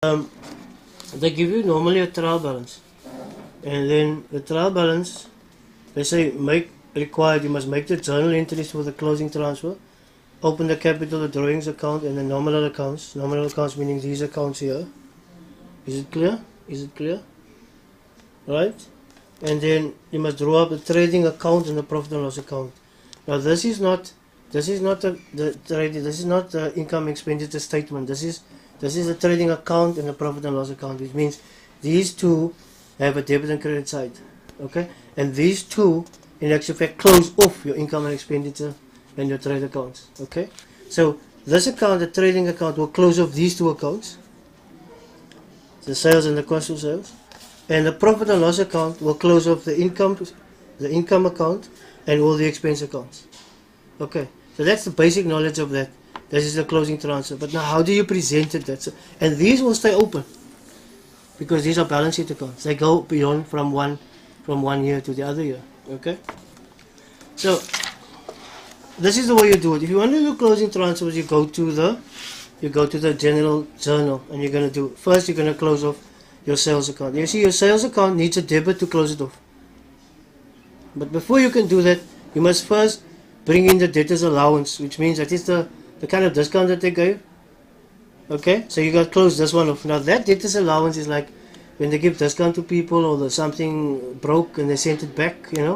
They give you normally a trial balance, and then the trial balance, they say you must make the journal entries for the closing transfer, open the capital, the drawings account, and the nominal accounts. Nominal accounts meaning these accounts here. Is it clear? Is it clear? Right? And then you must draw up the trading account and the profit and loss account. Now this is not the income expenditure statement. This is the trading account and the profit and loss account, which means these two have a debit and credit side. Okay? And these two in actual fact close off your income and expenditure and your trade accounts. Okay? So this account, the trading account, will close off these two accounts, the sales and the cost of sales, and the profit and loss account will close off the income account and all the expense accounts. Okay, so that's the basic knowledge of that. This is the closing transfer. But now how do you present it? And these will stay open because these are balance sheet accounts. They go beyond from one year to the other year. Okay, so this is the way you do it. If you want to do closing transfers, you go to the general journal, and you're going to do first. You're going to close off your sales account. You see, your sales account needs a debit to close it off. But before you can do that, you must first bring in the debtors allowance, which means that is the kind of discount that they gave. Okay, so you got to close this one off. Now that debtors allowance is like when they give discount to people, or there's something broke and they sent it back, you know.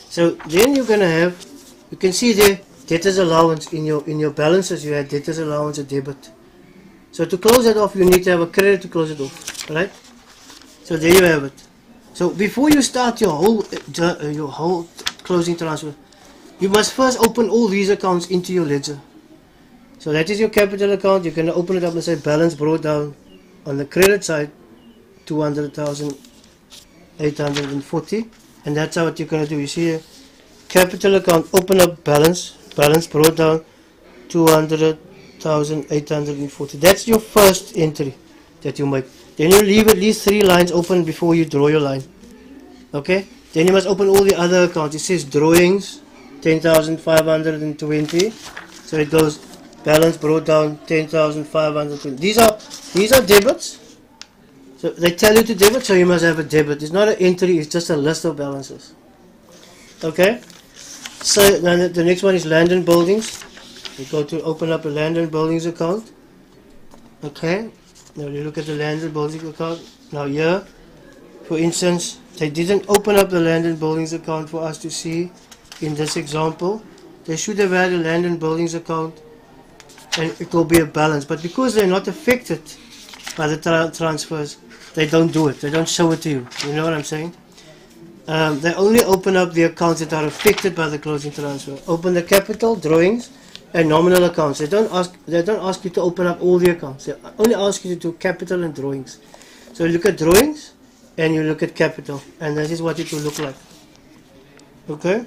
So then you're going to have, you can see there, debtors allowance in your balances. You had debtors allowance, a debit. So to close that off, you need to have a credit to close it off, right? So there you have it. So before you start your whole closing transfer, you must first open all these accounts into your ledger. So that is your capital account. You're going to open it up and say balance brought down on the credit side 200,840, and that's what you're going to do. You see here, capital account, open up balance brought down 200,840. That's your first entry that you make. Then you leave at least 3 lines open before you draw your line. Okay, then you must open all the other accounts. It says drawings 10,520, so it goes balance brought down 10,520. These are debits, so they tell you to debit, so you must have a debit. It's not an entry, it's just a list of balances. Okay, so then the next one is land and buildings. You go to open up a land and buildings account. Okay, now you look at the land and buildings account. Now here, for instance, they didn't open up the land and buildings account for us to see in this example. They should have had a land and buildings account and it will be a balance, but because they're not affected by the transfers, they don't do it. They don't show it to you. You know what I'm saying? They only open up the accounts that are affected by the closing transfer. Open the capital, drawings, and nominal accounts. They don't ask you to open up all the accounts. They only ask you to do capital and drawings. So you look at drawings and you look at capital, and that is what it will look like. Okay?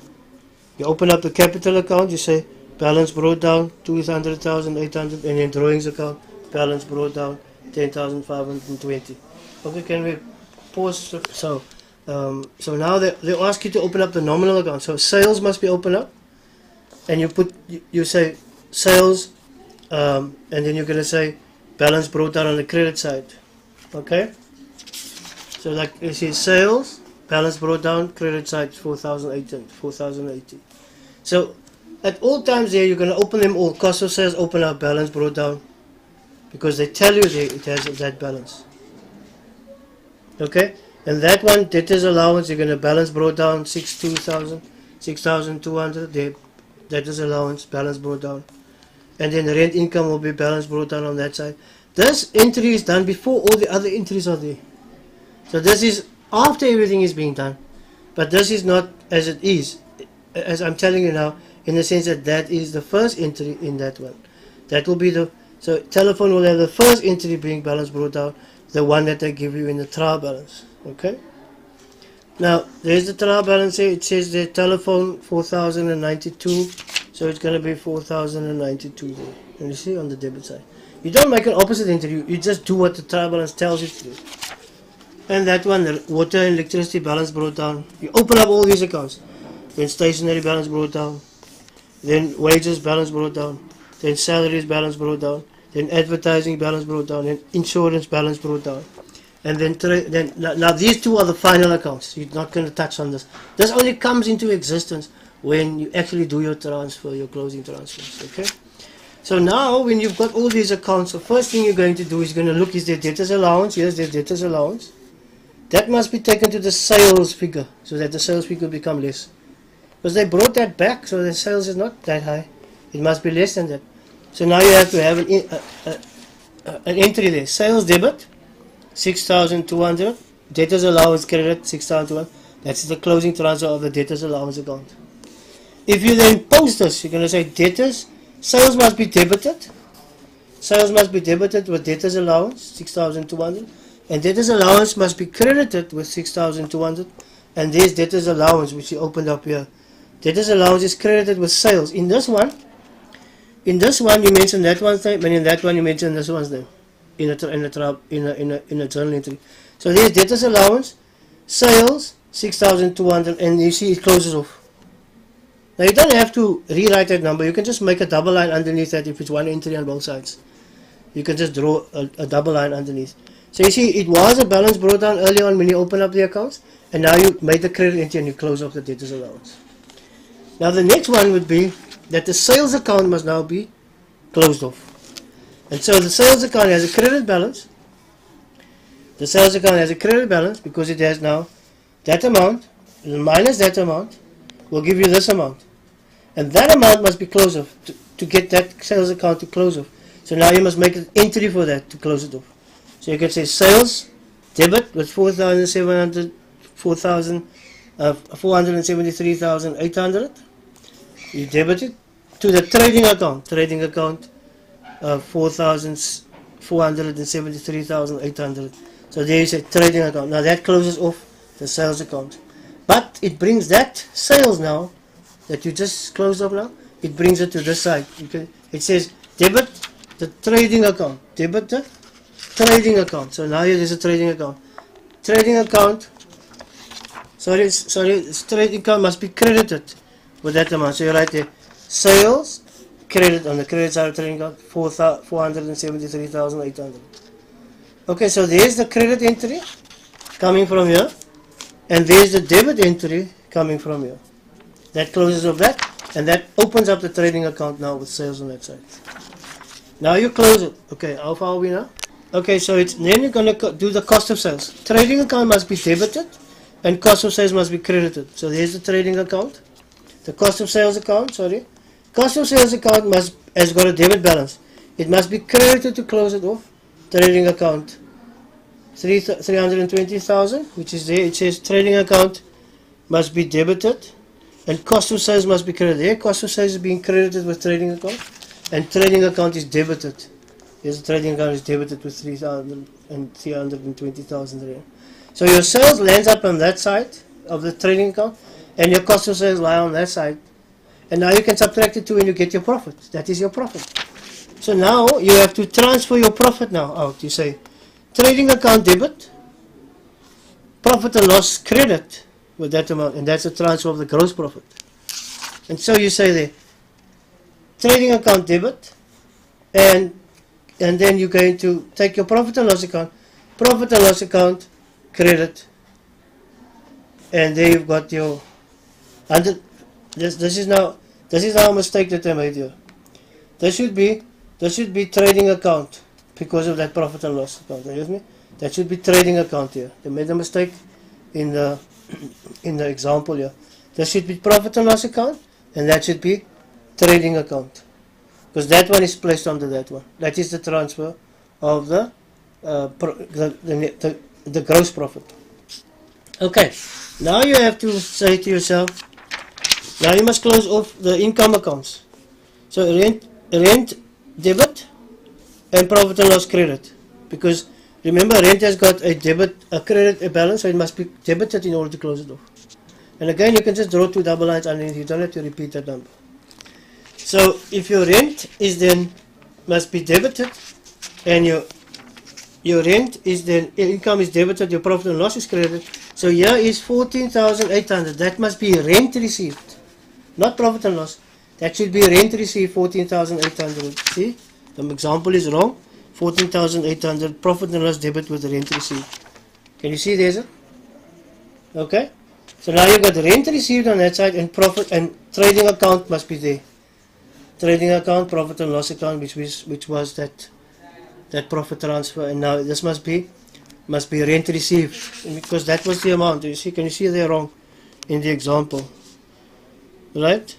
You open up the capital account, you say balance brought down 200,800, and then drawings account, balance brought down 10,520. Okay, can we pause? So now they ask you to open up the nominal account. So sales must be opened up, and you say sales, and then you're going to say balance brought down on the credit side. Okay, so like you see sales, balance brought down, credit side 4,080. So at all times there, you're going to open them all. Cost of sales, open up, balance brought down, because they tell you it has that balance. Okay, and that one, debtors allowance, you're going to balance brought down 6,200. There, debtors allowance, balance brought down, and then the rent income will be balance brought down on that side. This entry is done before all the other entries are there. So this is after everything is being done, but this is not as it is, as I'm telling you now, in the sense that that is the first entry in that one. That will be so telephone will have the first entry being balance brought down, the one that they give you in the trial balance. Okay, now there's the trial balance here. It says the telephone 4,092, so it's going to be 4,092 there. And you see on the debit side, you don't make an opposite entry, you just do what the trial balance tells you to do. And that one, the water and electricity balance brought down, you open up all these accounts. Then stationery balance brought down, then wages balance brought down, then salaries balance brought down, then advertising balance brought down, then insurance balance brought down, and then now these two are the final accounts. You're not going to touch on this. This only comes into existence when you actually do your transfer, your closing transfers. Okay. So now when you've got all these accounts, the first thing you're going to do is going to look, is there debtors allowance? Yes, there's debtors allowance. That must be taken to the sales figure so that the sales figure become less. Because they brought that back, so the sales is not that high. It must be less than that. So now you have to have an entry there. Sales debit, 6,200. Debtors allowance credit, 6,200. That's the closing transfer of the debtors allowance account. If you then post this, you're going to say debtors, sales must be debited. Sales must be debited with debtors allowance, 6,200. And debtors allowance must be credited with 6,200. And there's debtors allowance, which you opened up here. Debtors allowance is credited with sales. In this one you mention that one's name, and in that one you mention this one's name in a journal entry. So there's debtors allowance, sales, 6,200, and you see it closes off. Now you don't have to rewrite that number. You can just make a double line underneath that if it's one entry on both sides. You can just draw a double line underneath. So you see, it was a balance brought down early on when you open up the accounts, and now you made the credit entry and you close off the debtors allowance. Now the next one would be that the sales account must now be closed off. And so the sales account has a credit balance. The sales account has a credit balance because it has now that amount minus that amount will give you this amount. And that amount must be closed off to get that sales account to close off. So now you must make an entry for that to close it off. So you can say sales debit with 473,800. You debit it to the trading account. Trading account 473,800. So there is a trading account. Now that closes off the sales account. But it brings that sales now that you just closed up now, it brings it to this side. It says debit the trading account. Debit the trading account. So now here is a trading account. Trading account, trading account must be credited with that amount. So you write there sales credit on the credit side of trading account 473,800. Okay, so there's the credit entry coming from here, and there's the debit entry coming from here. That closes off that, and that opens up the trading account now with sales on that side. Now you close it. Okay, how far are we now? Okay, so then you're going to do the cost of sales. Trading account must be debited and cost of sales must be credited. So there's the trading account. The cost of sales account, cost of sales account has got a debit balance. It must be credited to close it off. Trading account 320,000, which is there. It says trading account must be debited and cost of sales must be credited. Here cost of sales is being credited with trading account and trading account is debited. Yes, the trading account is debited with 320,000 rand. So your sales lands up on that side of the trading account and your cost of sales lie on that side. And now you can subtract the two and you get your profit. That is your profit. So now you have to transfer your profit now out. You say trading account debit, profit and loss credit with that amount, and that's a transfer of the gross profit. And so you say there trading account debit, and then you're going to take your profit and loss account credit, and there you've got your this is now a mistake that I made here. This should be trading account because of that profit and loss account. Are you with me? That should be trading account here. They made a mistake in the example here. This should be profit and loss account, and that should be trading account, because that one is placed under that one. That is the transfer of the gross profit. Okay, now you have to say to yourself, now you must close off the income accounts. So rent debit and profit and loss credit, because remember rent has got a debit, a credit, a balance, so it must be debited in order to close it off. And again, you can just draw two double lines underneath. You don't have to repeat that number. So if your rent is then must be debited, and your rent is then income is debited, your profit and loss is credited. So here is 14,800. That must be rent received, not profit and loss. That should be rent received 14,800. See, example is wrong. 14,800 profit and loss debit with rent received. Can you see there's it? Okay. So now you've got rent received on that side and profit and trading account must be there. Trading account, profit and loss account, which was that profit transfer, and now this must be rent received because that was the amount. You see? Can you see they're wrong in the example? Right?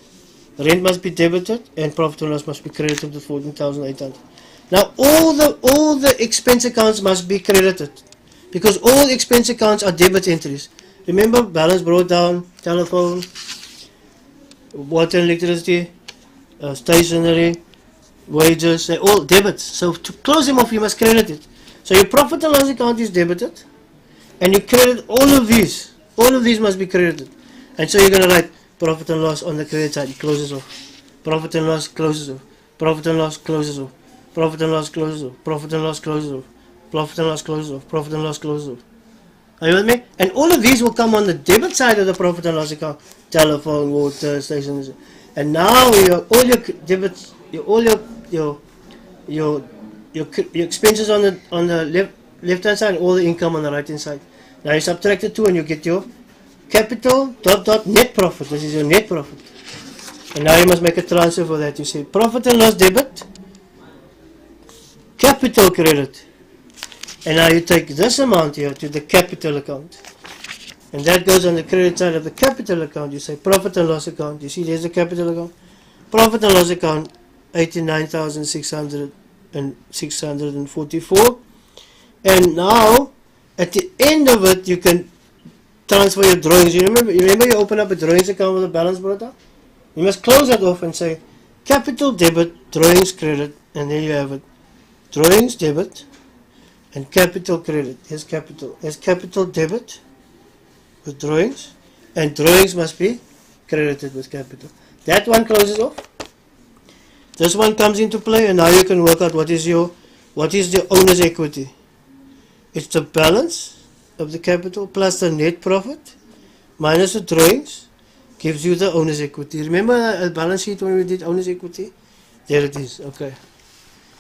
Rent must be debited and profit and loss must be credited to 14,800. Now all the expense accounts must be credited because all expense accounts are debit entries. Remember, balance brought down, telephone, water and electricity, stationery, wages, they're all debits. So to close them off, you must credit it. So your profit and loss account is debited, and you credit all of these. All of these must be credited. And so you're going to write profit and loss on the credit side, it closes off. Profit and loss closes off. Profit and loss closes off. Profit and loss closes off. Profit and loss closes off. Profit and loss closes off. Profit and loss closes off. Are you with me? And all of these will come on the debit side of the profit and loss account. Telephone, water, stations. And now all your debits, all your expenses on the left hand side, all the income on the right hand side. Now you subtract the two and you get your capital dot net profit. This is your net profit. And now you must make a transfer for that. You say profit and loss debit, capital credit. And now you take this amount here to the capital account. And that goes on the credit side of the capital account. You say profit and loss account. You see there's the capital account. Profit and loss account 89,644. And now at the end of it you can transfer your drawings. You remember you open up a drawings account with a balance brought up? You must close that off and say capital debit, drawings credit, and there you have it. Drawings debit and capital credit. Here's capital debit with drawings, and drawings must be credited with capital. That one closes off. This one comes into play, and now you can work out what is the owner's equity. It's the balance of the capital plus the net profit minus the drawings gives you the owner's equity. Remember a balance sheet when we did owner's equity? There it is. Okay.